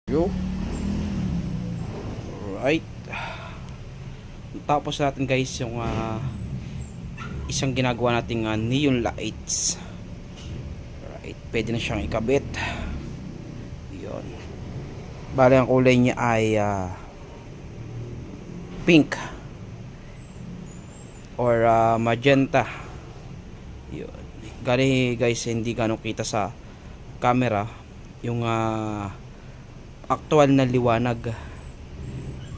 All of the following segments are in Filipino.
Yo. Right. Tapos natin guys yung isang ginagawa nating neon lights. Right. Pwede na siyang ikabit. Yun. Bale ang kulay niya ay pink or magenta. Yun. Gani guys, hindi ganong kita sa camera yung actual na liwanag.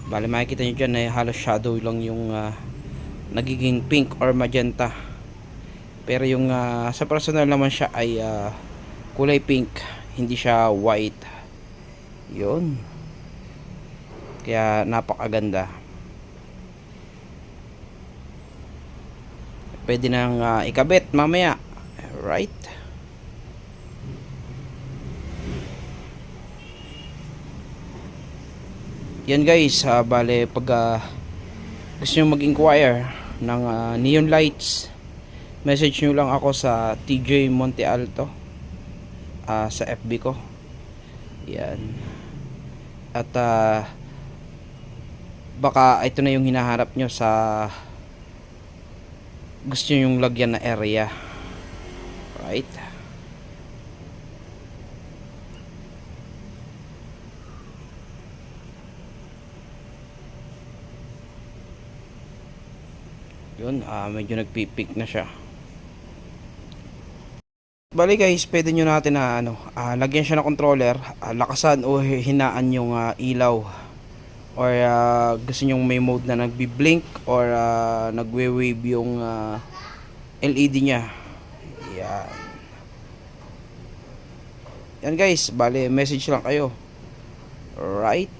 Bale makikita nyo dyan na halos shadow lang yung nagiging pink or magenta. Pero yung sa personal naman siya ay kulay pink, hindi siya white. Yun. Kaya napakaganda. Pwede nang ikabit mamaya. Right. Yan guys, bale pag gusto nyo mag-inquire ng neon lights, message nyo lang ako sa TJ Monte Alto sa FB ko. Yan. At baka ito na yung hinaharap nyo sa gusto nyo yung lagyan na area. Right. Yun, medyo nagpipik na siya. Bali guys, pwede nyo natin na lagyan siya ng controller, lakasan o hinaan yung ilaw. Or gusto nyo may mode na nagbi-blink or nagwe-wave yung LED nya. Yan. Yan guys, bali message lang kayo. Right.